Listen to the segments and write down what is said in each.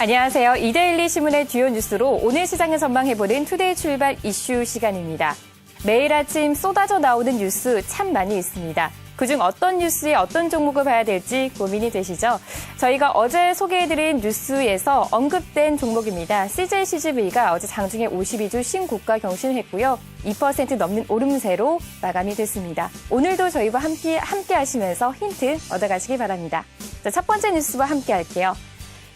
안녕하세요. 이데일리 신문의 주요 뉴스로 오늘 시장을 전망해보는 투데이 출발 이슈 시간입니다. 매일 아침 쏟아져 나오는 뉴스 참 많이 있습니다. 그중 어떤 뉴스에 어떤 종목을 봐야 될지 고민이 되시죠? 저희가 어제 소개해드린 뉴스에서 언급된 종목입니다. CJCGV가 어제 장중에 52주 신고가 경신했고요. 2% 넘는 오름세로 마감이 됐습니다. 오늘도 저희와 함께 하시면서 힌트 얻어가시기 바랍니다. 자, 첫 번째 뉴스와 함께 할게요.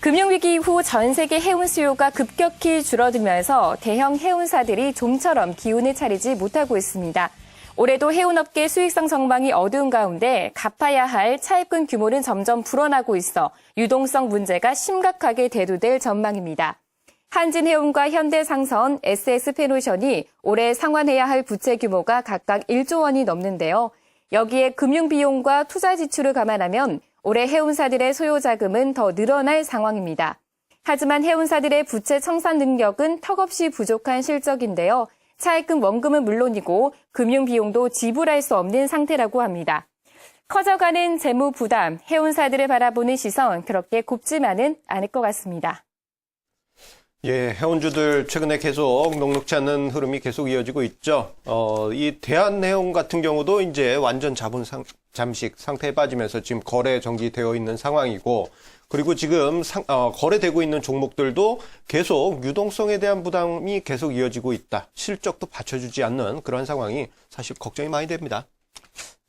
금융위기 이후 전 세계 해운 수요가 급격히 줄어들면서 대형 해운사들이 좀처럼 기운을 차리지 못하고 있습니다. 올해도 해운업계 수익성 전망이 어두운 가운데 갚아야 할 차입금 규모는 점점 불어나고 있어 유동성 문제가 심각하게 대두될 전망입니다. 한진해운과 현대상선, SS페노션이 올해 상환해야 할 부채 규모가 각각 1조 원이 넘는데요. 여기에 금융비용과 투자 지출을 감안하면 올해 해운사들의 소요 자금은 더 늘어날 상황입니다. 하지만 해운사들의 부채 청산 능력은 턱없이 부족한 실적인데요. 차입금 원금은 물론이고 금융비용도 지불할 수 없는 상태라고 합니다. 커져가는 재무 부담, 해운사들을 바라보는 시선 그렇게 곱지만은 않을 것 같습니다. 예, 해운주들 최근에 계속 녹록지 않는 흐름이 계속 이어지고 있죠. 이 대한해운 같은 경우도 이제 완전 잠식 상태에 빠지면서 지금 거래 정지되어 있는 상황이고, 그리고 지금 거래되고 있는 종목들도 계속 유동성에 대한 부담이 계속 이어지고 있다. 실적도 받쳐주지 않는 그런 상황이 사실 걱정이 많이 됩니다.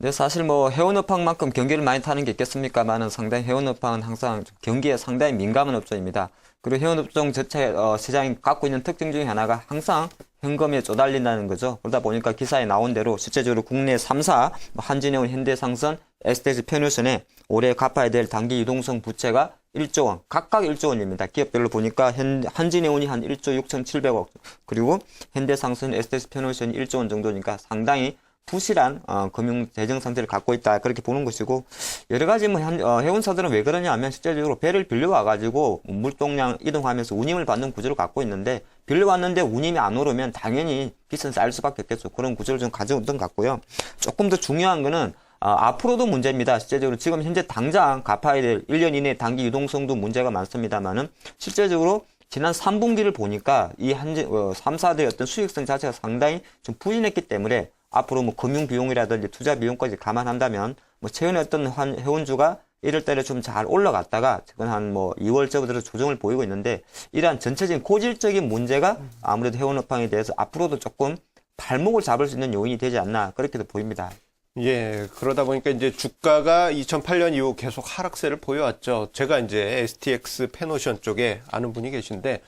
네, 사실 해운업황만큼 경기를 많이 타는 게 있겠습니까만은 상당히 해운업황은 항상 경기에 상당히 민감한 업종입니다. 그리고 해운업종 전체 시장이 갖고 있는 특징 중에 하나가 항상 현금에 쪼달린다는 거죠. 그러다 보니까 기사에 나온 대로 실제적으로 국내 3사 한진해운, 현대상선, SS페노션에 올해 갚아야 될 단기 유동성 부채가 1조 원, 각각 1조 원입니다. 기업별로 보니까 한진해운이 한 1조 6,700억, 그리고 현대상선, SS페노션이 1조 원 정도니까 상당히 부실한 금융 재정 상태를 갖고 있다, 그렇게 보는 것이고, 여러 가지 해운사들은 왜 그러냐 하면 실제적으로 배를 빌려와가지고 물동량 이동하면서 운임을 받는 구조를 갖고 있는데, 빌려왔는데 운임이 안 오르면 당연히 빚은 쌓일 수밖에 없겠죠. 그런 구조를 좀 가져오던 것 같고요. 조금 더 중요한 거는 앞으로도 문제입니다. 실제적으로 지금 현재 당장 갚아야 될 1년 이내 단기 유동성도 문제가 많습니다만은, 실제적으로 지난 3분기를 보니까 이 3사들의 어떤 수익성 자체가 상당히 좀 부진했기 때문에 앞으로 금융 비용이라든지 투자 비용까지 감안한다면 최근에 어떤 해운주가 1월달에 좀 잘 올라갔다가 최근 한 2월쯤부터 조정을 보이고 있는데, 이러한 전체적인 고질적인 문제가 아무래도 해운업황에 대해서 앞으로도 조금 발목을 잡을 수 있는 요인이 되지 않나, 그렇게도 보입니다. 예, 그러다 보니까 이제 주가가 2008년 이후 계속 하락세를 보여왔죠. 제가 이제 STX 페노션 쪽에 아는 분이 계신데,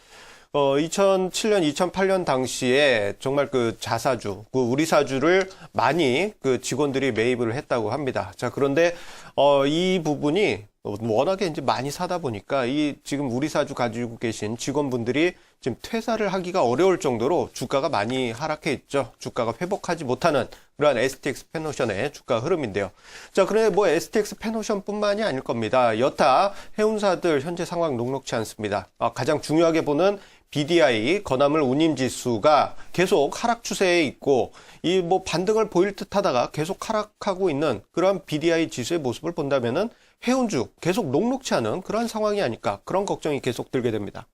2007년, 2008년 당시에 정말 그 자사주, 그 우리사주를 많이 그 직원들이 매입을 했다고 합니다. 자, 그런데, 이 부분이 워낙에 이제 많이 사다 보니까 이 지금 우리사주 가지고 계신 직원분들이 지금 퇴사를 하기가 어려울 정도로 주가가 많이 하락해 있죠. 주가가 회복하지 못하는 그러한 STX 페노션의 주가 흐름인데요. 자, 그런데 STX 페노션뿐만이 아닐 겁니다. 여타 해운사들 현재 상황 녹록치 않습니다. 가장 중요하게 보는 BDI, 건화물 운임지수가 계속 하락 추세에 있고, 이 반등을 보일 듯 하다가 계속 하락하고 있는 그런 BDI 지수의 모습을 본다면은 해운주 계속 녹록치 않은 그런 상황이 아닐까, 그런 걱정이 계속 들게 됩니다.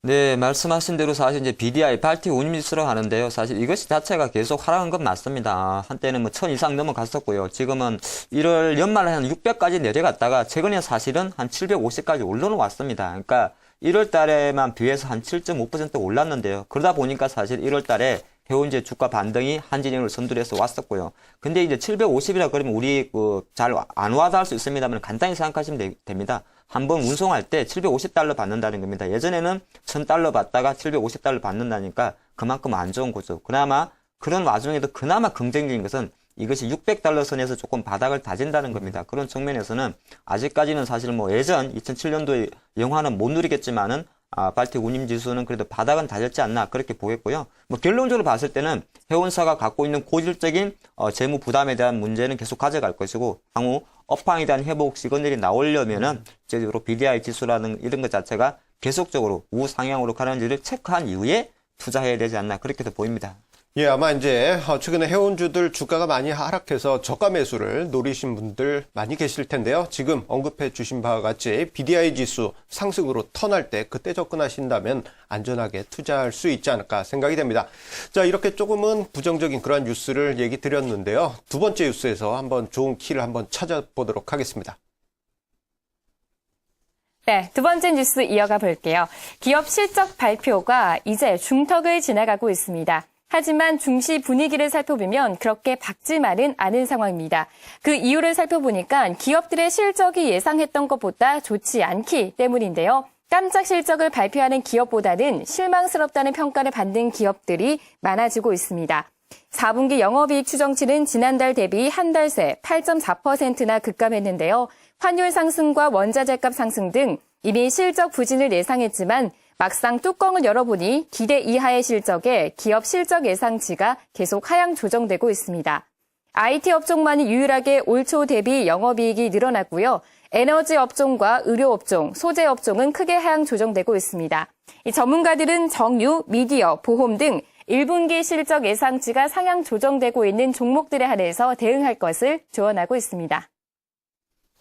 네, 말씀하신 대로 사실 이제 BDI, 발틱 운임지수라고 하는데요. 사실 이것이 자체가 계속 하락한 건 맞습니다. 한때는 1000 이상 넘어갔었고요. 지금은 1월 연말에 한 600까지 내려갔다가 최근에 사실은 한 750까지 올라왔습니다. 그러니까 1월 달에만 비해서 한 7.5% 올랐는데요. 그러다 보니까 사실 1월 달에 해운제 주가 반등이 한진해운을 선두로 해서 왔었고요. 근데 이제 750이라 그러면 우리 잘 안 와닿을 수 있습니다만 간단히 생각하시면 됩니다. 한번 운송할 때 750달러 받는다는 겁니다. 예전에는 1000달러 받다가 750달러 받는다니까 그만큼 안 좋은 거죠. 그나마 그런 와중에도 그나마 긍정적인 것은 이것이 600달러 선에서 조금 바닥을 다진다는 겁니다. 그런 측면에서는 아직까지는 사실 예전 2007년도의 영화는 못 누리겠지만은 발틱 운임지수는 그래도 바닥은 다졌지 않나, 그렇게 보겠고요. 결론적으로 봤을 때는 해운사가 갖고 있는 고질적인 재무 부담에 대한 문제는 계속 가져갈 것이고, 향후 업황에 대한 회복 시그널이 나오려면은 실제적으로 BDI 지수라는 이런 것 자체가 계속적으로 우상향으로 가는지를 체크한 이후에 투자해야 되지 않나, 그렇게도 보입니다. 예, 아마 이제 최근에 해운주들 주가가 많이 하락해서 저가 매수를 노리신 분들 많이 계실 텐데요. 지금 언급해 주신 바와 같이 BDI 지수 상승으로 턴할 때 그때 접근하신다면 안전하게 투자할 수 있지 않을까 생각이 됩니다. 자, 이렇게 조금은 부정적인 그런 뉴스를 얘기 드렸는데요. 두 번째 뉴스에서 한번 좋은 키를 한번 찾아보도록 하겠습니다. 네, 두 번째 뉴스 이어가 볼게요. 기업 실적 발표가 이제 중턱을 지나가고 있습니다. 하지만 중시 분위기를 살펴보면 그렇게 밝지만은 않은 상황입니다. 그 이유를 살펴보니까 기업들의 실적이 예상했던 것보다 좋지 않기 때문인데요. 깜짝 실적을 발표하는 기업보다는 실망스럽다는 평가를 받는 기업들이 많아지고 있습니다. 4분기 영업이익 추정치는 지난달 대비 한 달 새 8.4%나 급감했는데요. 환율 상승과 원자재값 상승 등 이미 실적 부진을 예상했지만 막상 뚜껑을 열어보니 기대 이하의 실적에 기업 실적 예상치가 계속 하향 조정되고 있습니다. IT 업종만이 유일하게 올 초 대비 영업이익이 늘어났고요. 에너지 업종과 의료 업종, 소재 업종은 크게 하향 조정되고 있습니다. 이 전문가들은 정유, 미디어, 보험 등 1분기 실적 예상치가 상향 조정되고 있는 종목들에 한해서 대응할 것을 조언하고 있습니다.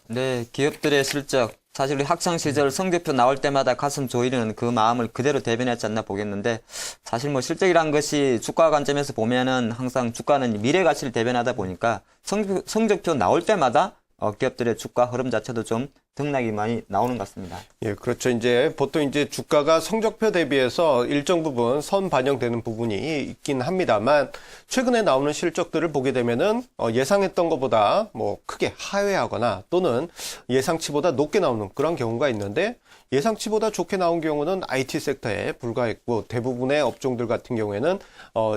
네, 기업들의 실적, 사실 우리 학창 시절 성적표 나올 때마다 가슴 조이는 그 마음을 그대로 대변했지 않나 보겠는데, 사실 뭐 실적이란 것이 주가 관점에서 보면은 항상 주가는 미래 가치를 대변하다 보니까 성적표 나올 때마다 기업들의 주가 흐름 자체도 좀 등락이 많이 나오는 것 같습니다. 예, 그렇죠. 이제 보통 이제 주가가 성적표 대비해서 일정 부분 선 반영되는 부분이 있긴 합니다만, 최근에 나오는 실적들을 보게 되면은 예상했던 것보다 뭐 크게 하회하거나 또는 예상치보다 높게 나오는 그런 경우가 있는데, 예상치보다 좋게 나온 경우는 IT 섹터에 불과했고, 대부분의 업종들 같은 경우에는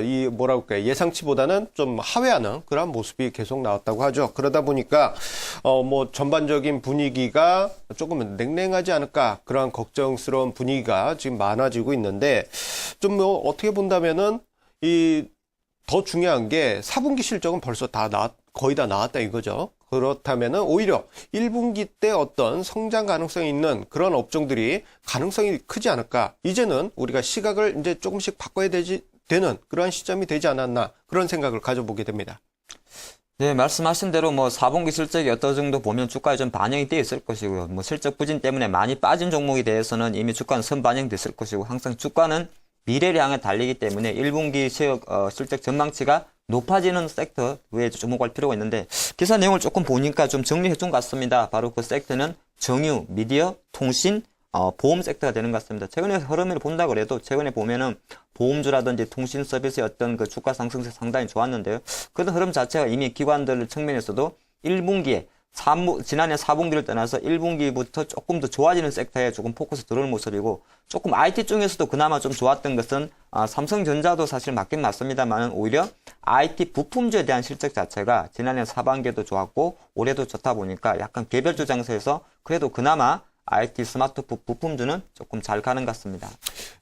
이 뭐라고 할까요? 예상치보다는 좀 하회하는 그런 모습이 계속 나왔다고 하죠. 그러다 보니까 뭐 전반적인 분위기가 조금은 냉랭하지 않을까, 그런 걱정스러운 분위기가 지금 많아지고 있는데, 좀 뭐 어떻게 본다면은 이 더 중요한 게 4분기 실적은 벌써 거의 다 나왔다 이거죠. 그렇다면은 오히려 1분기 때 어떤 성장 가능성이 있는 그런 업종들이 가능성이 크지 않을까. 이제는 우리가 시각을 이제 조금씩 바꿔야 되는 그러한 시점이 되지 않았나, 그런 생각을 가져보게 됩니다. 네, 말씀하신 대로 뭐 4분기 실적이 어떤 정도 보면 주가에 좀 반영이 돼 있을 것이고요. 뭐 실적 부진 때문에 많이 빠진 종목에 대해서는 이미 주가는 선반영됐을 것이고, 항상 주가는 미래를 향해 달리기 때문에 1분기 실적 전망치가 높아지는 섹터에 주목할 필요가 있는데, 기사 내용을 조금 보니까 좀 정리해 준 것 같습니다. 바로 그 섹터는 정유, 미디어, 통신, 보험 섹터가 되는 것 같습니다. 최근에 흐름을 본다 그래도 최근에 보면은 보험주라든지 통신 서비스의 어떤 그 주가 상승세 상당히 좋았는데요. 그런 흐름 자체가 이미 기관들 측면에서도 1분기에 지난해 4분기를 떠나서 1분기부터 조금 더 좋아지는 섹터에 조금 포커스 들어오는 모습이고, 조금 IT 중에서도 그나마 좀 좋았던 것은 삼성전자도 사실 맞긴 맞습니다만, 오히려 IT 부품주에 대한 실적 자체가 지난해 하반기에도 좋았고 올해도 좋다 보니까 약간 개별주 장세에서 그래도 그나마 IT 스마트폰 부품주는 조금 잘 가는 것 같습니다.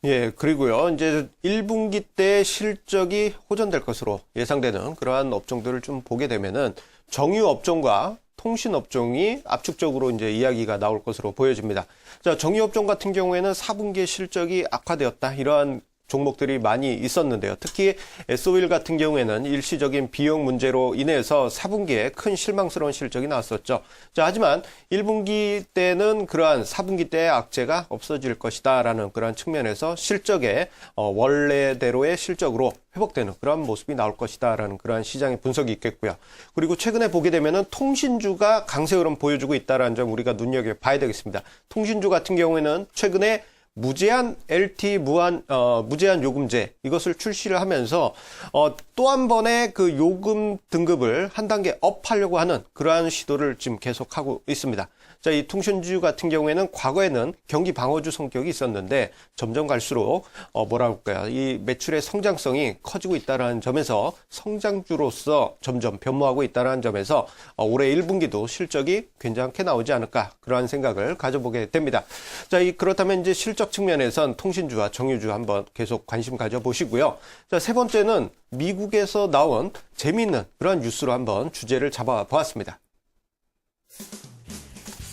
예, 그리고요, 이제 1분기 때 실적이 호전될 것으로 예상되는 그러한 업종들을 좀 보게 되면은 정유 업종과 통신 업종이 압축적으로 이제 이야기가 나올 것으로 보여집니다. 자, 정유 업종 같은 경우에는 4분기에 실적이 악화되었다, 이러한 종목들이 많이 있었는데요. 특히 S-오일 같은 경우에는 일시적인 비용 문제로 인해서 4분기에 큰 실망스러운 실적이 나왔었죠. 자, 하지만 1분기 때는 그러한 4분기 때의 악재가 없어질 것이다라는 그런 측면에서 실적에 원래대로의 실적으로 회복되는 그런 모습이 나올 것이다라는 그러한 시장의 분석이 있겠고요. 그리고 최근에 보게 되면은 통신주가 강세 흐름 보여주고 있다라는 점 우리가 눈여겨봐야 되겠습니다. 통신주 같은 경우에는 최근에 무제한 LTE 무제한 요금제, 이것을 출시를 하면서 또 한 번의 그 요금 등급을 한 단계 업하려고 하는 그러한 시도를 지금 계속하고 있습니다. 자, 이 통신주 같은 경우에는 과거에는 경기 방어주 성격이 있었는데 점점 갈수록 뭐라고 할까요? 이 매출의 성장성이 커지고 있다는 점에서 성장주로서 점점 변모하고 있다는 점에서 올해 1분기도 실적이 괜찮게 나오지 않을까, 그러한 생각을 가져보게 됩니다. 자, 그렇다면 이제 실적 측면에선 통신주와 정유주 한번 계속 관심 가져보시고요. 자, 세 번째는 미국에서 나온 재미있는 그런 뉴스로 한번 주제를 잡아보았습니다.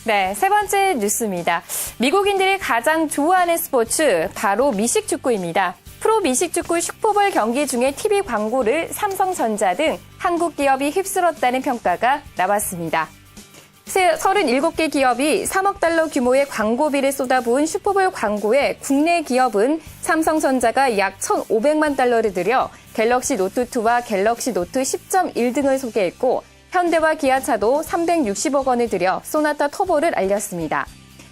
네, 세 번째 뉴스입니다. 미국인들이 가장 좋아하는 스포츠, 바로 미식축구입니다. 프로 미식축구 슈퍼볼 경기 중에 TV 광고를 삼성전자 등 한국 기업이 휩쓸었다는 평가가 나왔습니다. 37개 기업이 3억 달러 규모의 광고비를 쏟아부은 슈퍼볼 광고에 국내 기업은 삼성전자가 약 1,500만 달러를 들여 갤럭시 노트2와 갤럭시 노트 10.1 등을 소개했고 현대와 기아차도 360억 원을 들여 소나타 터보를 알렸습니다.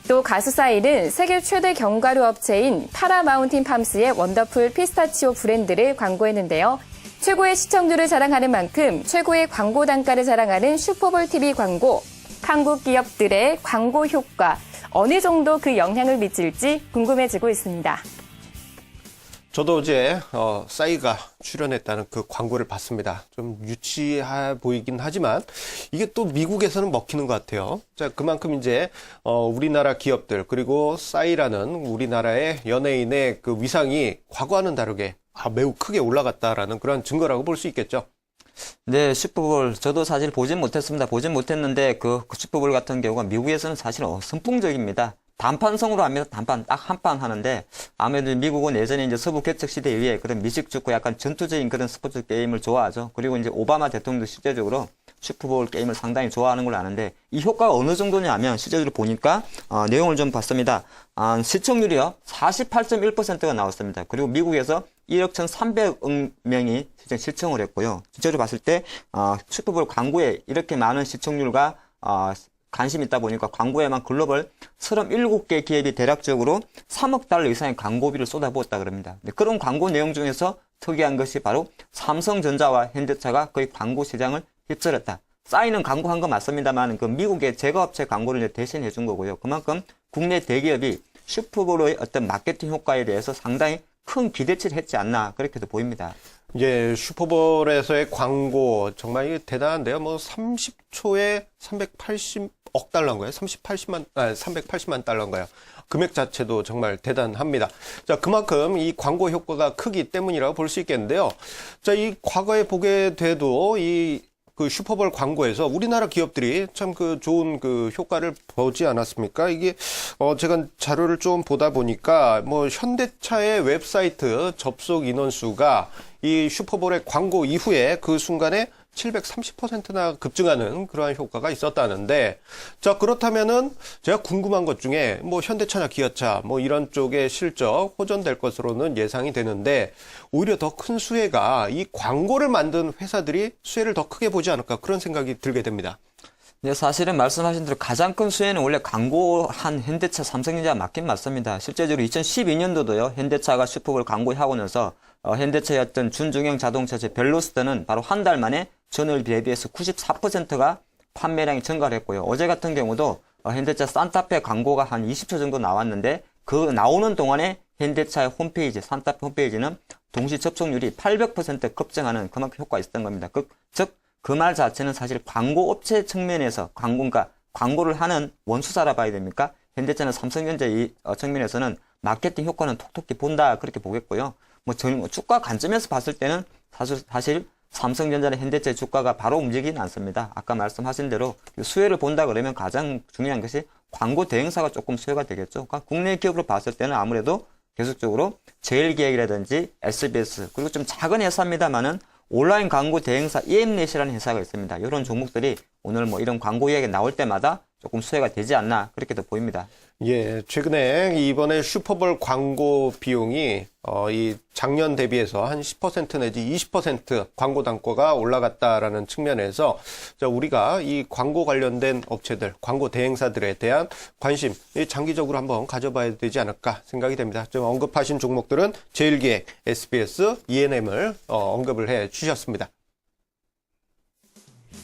또 가수 싸이는 세계 최대 견과류 업체인 파라마운틴 팜스의 원더풀 피스타치오 브랜드를 광고했는데요. 최고의 시청률을 자랑하는 만큼 최고의 광고 단가를 자랑하는 슈퍼볼 TV 광고, 한국 기업들의 광고 효과, 어느 정도 그 영향을 미칠지 궁금해지고 있습니다. 저도 어제 싸이가 출연했다는 그 광고를 봤습니다. 좀 유치해 보이긴 하지만 이게 또 미국에서는 먹히는 것 같아요. 자, 그만큼 이제 우리나라 기업들 그리고 싸이라는 우리나라의 연예인의 그 위상이 과거와는 다르게 매우 크게 올라갔다라는 그런 증거라고 볼 수 있겠죠. 네, 슈퍼볼 저도 사실 보진 못했습니다. 보진 못했는데 그 슈퍼볼 같은 경우가 미국에서는 사실 선풍적입니다. 단판성으로 하면 단판 딱 한 판 하는데 아무래도 미국은 예전에 이제 서부 개척 시대에 의해 그런 미식축구 약간 전투적인 그런 스포츠 게임을 좋아하죠. 그리고 이제 오바마 대통령도 실제적으로 슈퍼볼 게임을 상당히 좋아하는 걸로 아는데 이 효과가 어느 정도냐면 실제적으로 보니까 내용을 좀 봤습니다. 시청률이요 48.1%가 나왔습니다. 그리고 미국에서 1억 1,300억 명이 시청을 했고요. 실제로 봤을 때 슈퍼볼 광고에 이렇게 많은 시청률과 관심이 있다 보니까 광고에만 글로벌 37개 기업이 대략적으로 3억 달러 이상의 광고비를 쏟아부었다 그럽니다. 그런 광고 내용 중에서 특이한 것이 바로 삼성전자와 현대차가 거의 광고 시장을 휩쓸었다. 싸이는 광고한 거 맞습니다만 그 미국의 제과업체 광고를 이제 대신해 준 거고요. 그만큼 국내 대기업이 슈퍼볼의 어떤 마케팅 효과에 대해서 상당히 큰 기대치를 했지 않나 그렇게도 보입니다. 이제 슈퍼볼에서의 광고 정말 이게 대단한데요. 뭐 30초에 380억 달러인가요? 380만 달러인가요? 금액 자체도 정말 대단합니다. 자, 그만큼 이 광고 효과가 크기 때문이라고 볼 수 있겠는데요. 자, 이 과거에 보게 돼도 그 슈퍼볼 광고에서 우리나라 기업들이 참 그 좋은 그 효과를 보지 않았습니까? 이게 제가 자료를 좀 보다 보니까 뭐 현대차의 웹사이트 접속 인원수가 이 슈퍼볼의 광고 이후에 그 순간에 730%나 급증하는 그러한 효과가 있었다는데, 자, 그렇다면은 제가 궁금한 것 중에 뭐 현대차나 기아차 뭐 이런 쪽의 실적 호전될 것으로는 예상이 되는데, 오히려 더 큰 수혜가 이 광고를 만든 회사들이 수혜를 더 크게 보지 않을까 그런 생각이 들게 됩니다. 네, 사실은 말씀하신 대로 가장 큰 수혜는 원래 광고한 현대차, 삼성전자 맞긴 맞습니다. 실제적으로 2012년도도요, 현대차가 슈퍼볼 광고하고 나서 현대차의 어떤 준중형 자동차체 벨로스터는 바로 한 달 만에 전월 대비해서 94%가 판매량이 증가를 했고요. 어제 같은 경우도 현대차 산타페 광고가 한 20초 정도 나왔는데 그 나오는 동안에 현대차의 홈페이지, 산타페 홈페이지는 동시 접속률이 800% 급증하는 그만큼 효과가 있었던 겁니다. 즉, 그 말 자체는 사실 광고 업체 측면에서 광고를 하는 원수사라 봐야 됩니까? 현대차는 삼성전자 이 측면에서는 마케팅 효과는 톡톡히 본다 그렇게 보겠고요. 뭐 주가 관점에서 봤을 때는 사실 삼성전자나 현대차의 주가가 바로 움직이진 않습니다. 아까 말씀하신 대로 수혜를 본다 그러면 가장 중요한 것이 광고 대행사가 조금 수혜가 되겠죠. 그러니까 국내 기업으로 봤을 때는 아무래도 계속적으로 제일기획이라든지 SBS 그리고 좀 작은 회사입니다만은 온라인 광고 대행사 EMNet이라는 회사가 있습니다. 이런 종목들이 오늘 뭐 이런 광고 이야기 나올 때마다 조금 수혜가 되지 않나 그렇게도 보입니다. 예, 최근에 이번에 슈퍼볼 광고 비용이 이 작년 대비해서 한 10% 내지 20% 광고 단가가 올라갔다라는 측면에서 우리가 이 광고 관련된 업체들, 광고 대행사들에 대한 관심 장기적으로 한번 가져봐야 되지 않을까 생각이 됩니다. 지금 언급하신 종목들은 제일기획, SBS, ENM을 언급을 해 주셨습니다.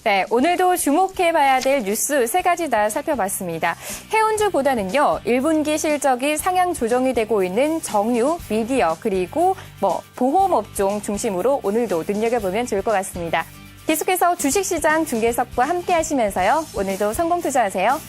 네, 오늘도 주목해봐야 될 뉴스 3가지 다 살펴봤습니다. 해운주보다는요, 1분기 실적이 상향 조정이 되고 있는 정유, 미디어, 그리고 보험업종 중심으로 오늘도 눈여겨보면 좋을 것 같습니다. 계속해서 주식시장 중계석과 함께 하시면서요, 오늘도 성공 투자하세요.